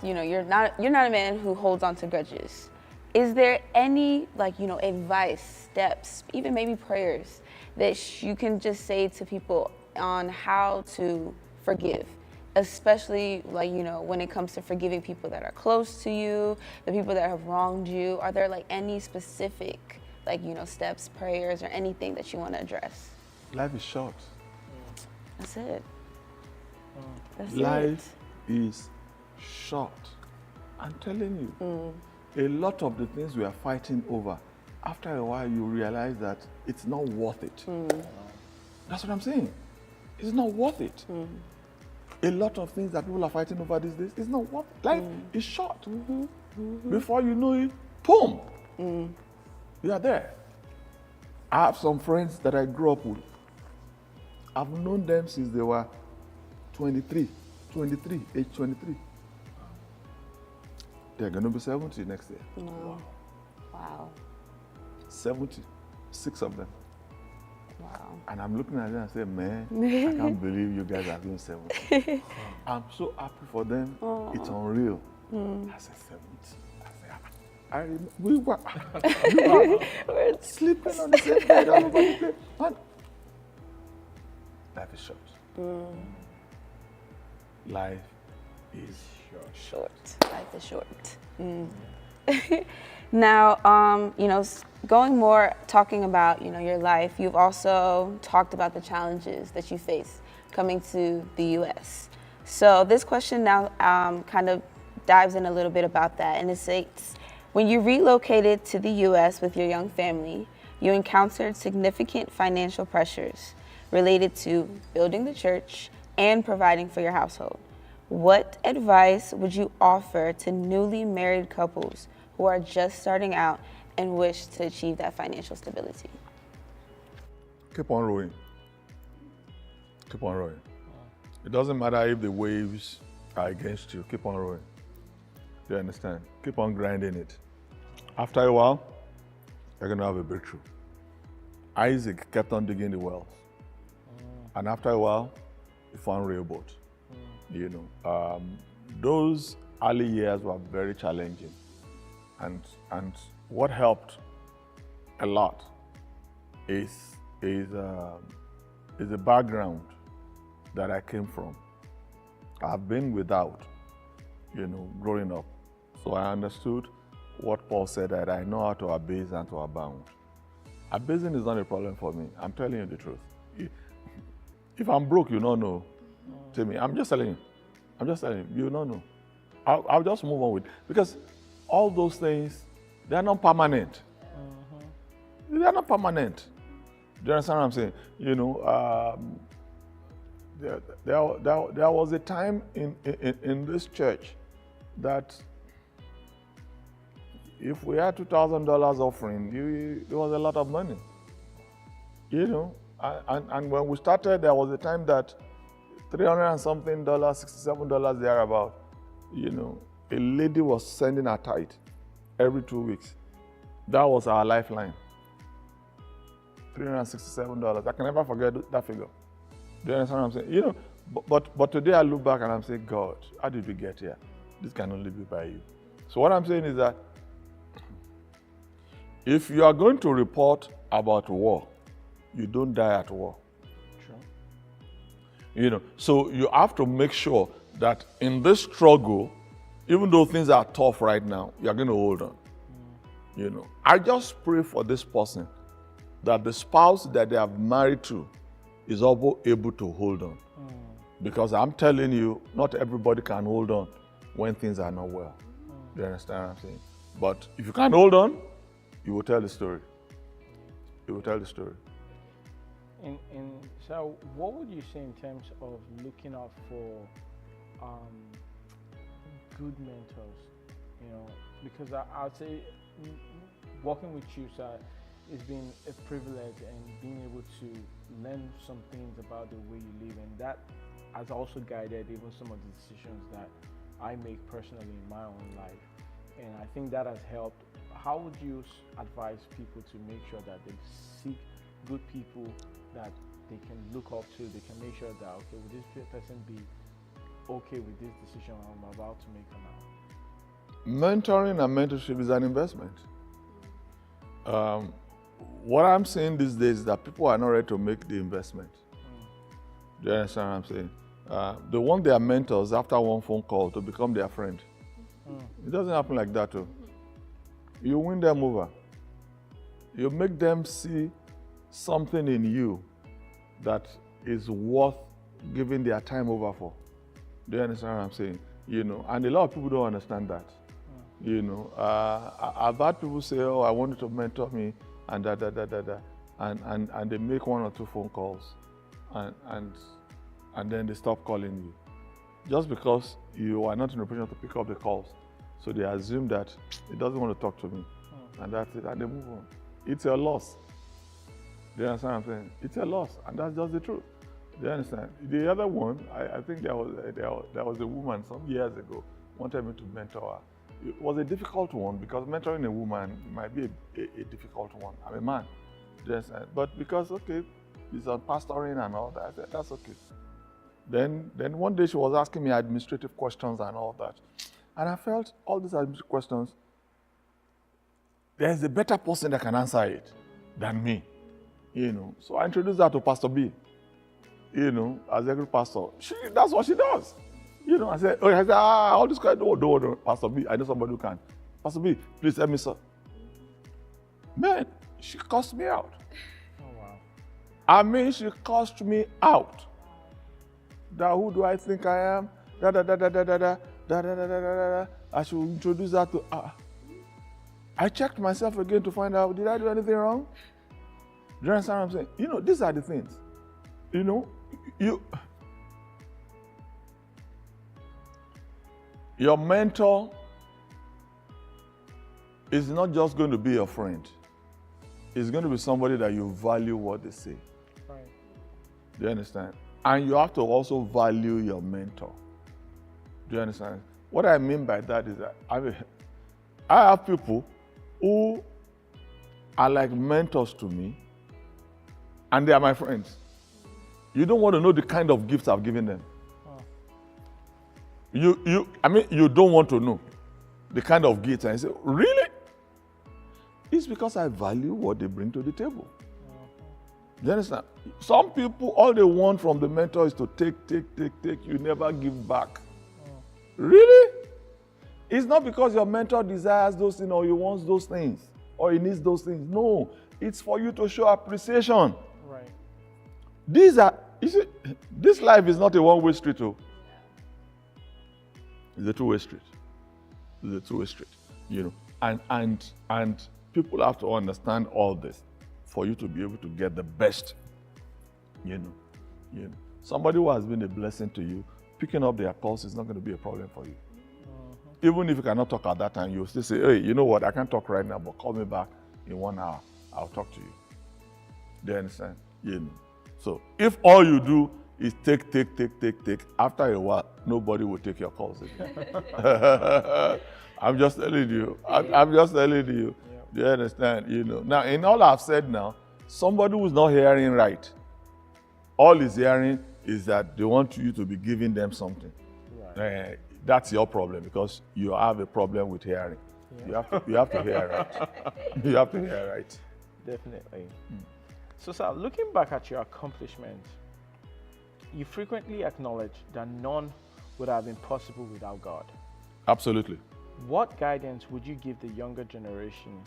you're not a man who holds on to grudges. Is there any advice, steps, even maybe prayers that you can just say to people on how to forgive, especially when it comes to forgiving people that are close to you, the people that have wronged you? Are there any specific steps, prayers, or anything that you want to address? Life is short. That's it. Life is short. I'm telling you, a lot of the things we are fighting over, after a while you realize that it's not worth it. That's what I'm saying. It's not worth it. A lot of things that people are fighting over these days, it's not worth it. Life is short. Before you know it, boom, you are there. I have some friends that I grew up with. I've known them since they were 23, age 23. They're going to be 70 next year. Wow. 70, 6 of them. Wow. And I'm looking at them and say, man, I can't believe you guys are doing 70. I'm so happy for them. It's unreal. I said 70. We were sleeping on the same bed all over the place. And life is short. Life is short. Life is short. Now, going more, talking about, your life, you've also talked about the challenges that you face coming to the U.S. So this question now kind of dives in a little bit about that. And it states, when you relocated to the U.S. with your young family, you encountered significant financial pressures related to building the church and providing for your household. What advice would you offer to newly married couples who are just starting out and wish to achieve that financial stability? keep on rowing. Keep on rowing. It doesn't matter if the waves are against you, keep on rowing. Do you understand? Keep on grinding it. After a while, you're going to have a breakthrough. Isaac kept on digging the wells. And after a while, he found Rehoboth. You know, those early years were very challenging. And what helped a lot is the background that I came from. I've been without, growing up. So I understood what Paul said, that I know how to abase and to abound. Abasing is not a problem for me. I'm telling you the truth. If I'm broke, you don't know. Tell me, I'm just telling you. I'm just telling you, you don't know. I'll just move on with it. Because all those things, they're not permanent. They're not permanent. Do you understand what I'm saying? There was a time in this church that if we had $2,000 offering, it was a lot of money. And when we started, there was a time that $300 and something, $67 thereabout, a lady was sending her tithe every 2 weeks. That was our lifeline. $367. I can never forget that figure. Do you understand what I'm saying? But today I look back and I'm saying, God, how did we get here? This can only be by you. So what I'm saying is that if you are going to report about war, you don't die at war. True. So you have to make sure that in this struggle, even though things are tough right now, you're going to hold on. I just pray for this person that the spouse that they have married to is also able to hold on. Because I'm telling you, not everybody can hold on when things are not well. Do you understand what I'm saying? But if you can't hold on, you will tell the story. You will tell the story. So what would you say in terms of looking out for good mentors? Because I'd say working with you, sir, it's been a privilege, and being able to learn some things about the way you live, and that has also guided even some of the decisions that I make personally in my own life. And I think that has helped. How would you advise people to make sure that they seek good people that they can look up to? They can make sure that, okay, will this person be okay with this decision I'm about to make or not? Mentoring and mentorship is an investment. What I'm saying these days is that people are not ready to make the investment. Do you understand what I'm saying? They want their mentors after one phone call to become their friend. It doesn't happen like that, though. You win them over. You make them see something in you that is worth giving their time over for. Do you understand what I'm saying? You know, and a lot of people don't understand that. You know, I've had people say, "Oh, I want you to mentor me," and and they make 1 or 2 phone calls, and then they stop calling you, just because you are not in a position to pick up the calls. So they assume that he doesn't want to talk to me, and that's it, and they move on. It's a loss. Do you understand what I'm saying? It's a loss, and that's just the truth. Do you understand? The other one, I think there was a woman some years ago wanted me to mentor her. It was a difficult one because mentoring a woman might be a difficult one. I'm a man. Do you understand? But because, okay, it's on pastoring and all that, I said, that's okay. Then one day she was asking me administrative questions and all that. And I felt all these administrative questions, there's a better person that can answer it than me. You know, so I introduced her to Pastor B. You know, as every pastor, that's what she does. You know, I said, all this guy, no, Pastor B, I know somebody who can. Pastor B, please help me, sir. Man, she cussed me out. Oh, wow. I mean, she cussed me out. That who do I think I am? I should introduce her to. I checked myself again to find out, did I do anything wrong? Do you understand what I'm saying? You know, these are the things. You know, your mentor is not just going to be your friend. It's going to be somebody that you value what they say. Right. Do you understand? And you have to also value your mentor. Do you understand? What I mean by that is that I have people who are like mentors to me, and they are my friends. You don't want to know the kind of gifts I've given them. You don't want to know the kind of gifts. And I say, really? It's because I value what they bring to the table. Do you understand? Some people, all they want from the mentor is to take. You never give back. Really? It's not because your mentor desires those things or he wants those things or he needs those things. No, it's for you to show appreciation. Right. This life is not a one-way street. It's a two-way street. You know, and people have to understand all this for you to be able to get the best. You know, somebody who has been a blessing to you, picking up their calls is not going to be a problem for you. Even if you cannot talk at that time, you'll still say, hey, you know what, I can't talk right now, but call me back in 1 hour. I'll talk to you. Do you understand? You know. So if all you do is take, after a while, nobody will take your calls again. I'm just telling you. I'm just telling you. Yeah. Do you understand? You know. Now, in all I've said now, somebody who's not hearing right, all he's hearing is that they want you to be giving them something. Right. That's your problem because you have a problem with hearing. Yeah. You have to hear right. You have to hear right. Definitely. So, sir, looking back at your accomplishments, you frequently acknowledge that none would have been possible without God. Absolutely. What guidance would you give the younger generation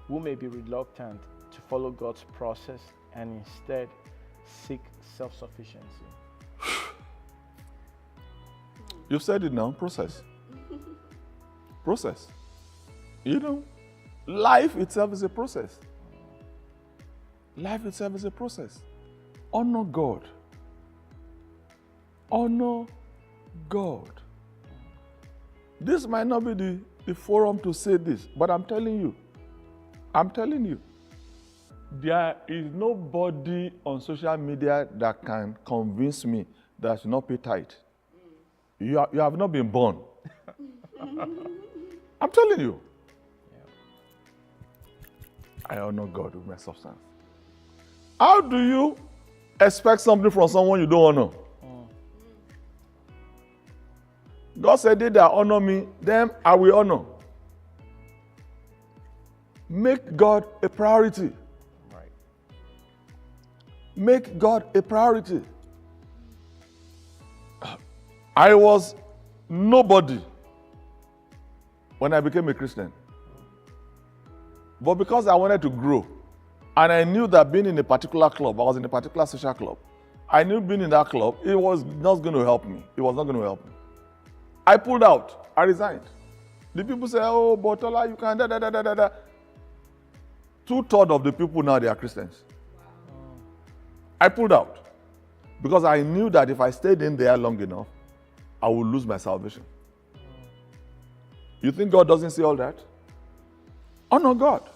who may be reluctant to follow God's process and instead seek self-sufficiency? You've said it now, process. Process. You know, life itself is a process. Life itself is a process. Honor God. Honor God. This might not be the forum to say this, but I'm telling you, there is nobody on social media that can convince me that I should not pay tithe. You have not been born. I'm telling you. I honor God with my substance. How do you expect something from someone you don't honor? God said, they that honor me, them I will honor. Make God a priority. Right. Make God a priority. I was nobody when I became a Christian. But because I wanted to grow, and I knew that being in a particular club, I was in a particular social club, I knew being in that club, it was not going to help me. It was not going to help me. I pulled out. I resigned. The people say, oh, but Tola, you can da. 2/3 of the people now, they are Christians. I pulled out because I knew that if I stayed in there long enough, I would lose my salvation. You think God doesn't see all that? Honor God.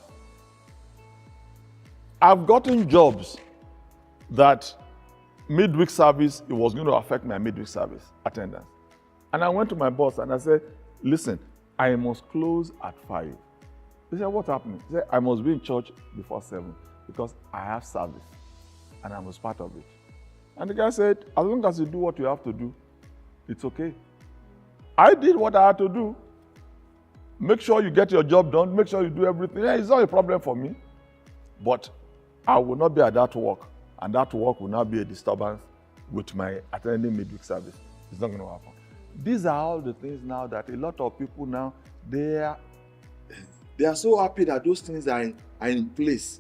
I've gotten jobs that midweek service, it was going to affect my midweek service attendance. And I went to my boss and I said, listen, I must close at 5. He said, what happened? He said, I must be in church before 7 because I have service and I was part of it. And the guy said, as long as you do what you have to do, it's okay. I did what I had to do. Make sure you get your job done. Make sure you do everything. Yeah, it's not a problem for me. But I will not be at that work. And that work will not be a disturbance with my attending midweek service. It's not going to happen. These are all the things now that a lot of people now, they are so happy that those things are in place,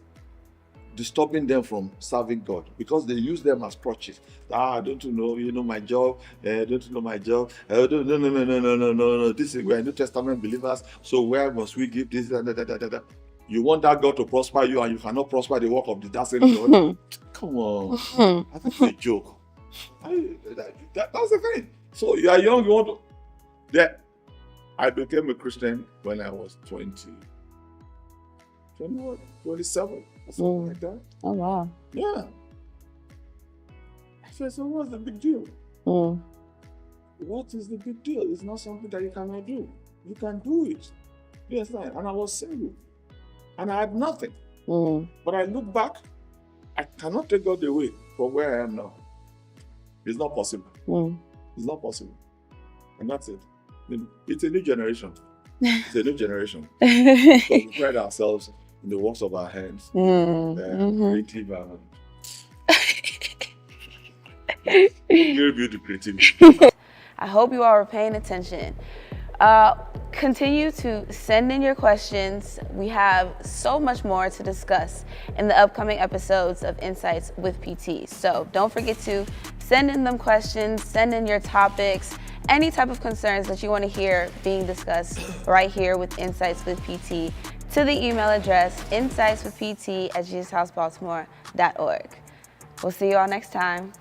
disturbing them from serving God because they use them as crutches. Don't you know my job? Don't you know my job? No. This is we're New Testament believers, so where must we give this? You want that God to prosper you and you cannot prosper the work of that same God? Come on. I think it's a joke. That's the thing. So you are young, you want to... Yeah. I became a Christian when I was 27 or something like that. Oh, wow. Yeah. I said, so what's the big deal? What is the big deal? It's not something that you cannot do. You can do it. Yes, and I was single. And I had nothing. But I look back, I cannot take God away from where I am now. It's not possible. It's not possible. And that's it. It's a new generation. It's a new generation. So we pride ourselves in the works of our hands. Creative and very beautiful creativity. I hope you all are paying attention. Continue to send in your questions. We have so much more to discuss in the upcoming episodes of Insights with PT. So don't forget to send in them questions, send in your topics, any type of concerns that you want to hear being discussed right here with Insights with PT to the email address insightswithpt@jesushousebaltimore.org. We'll see you all next time.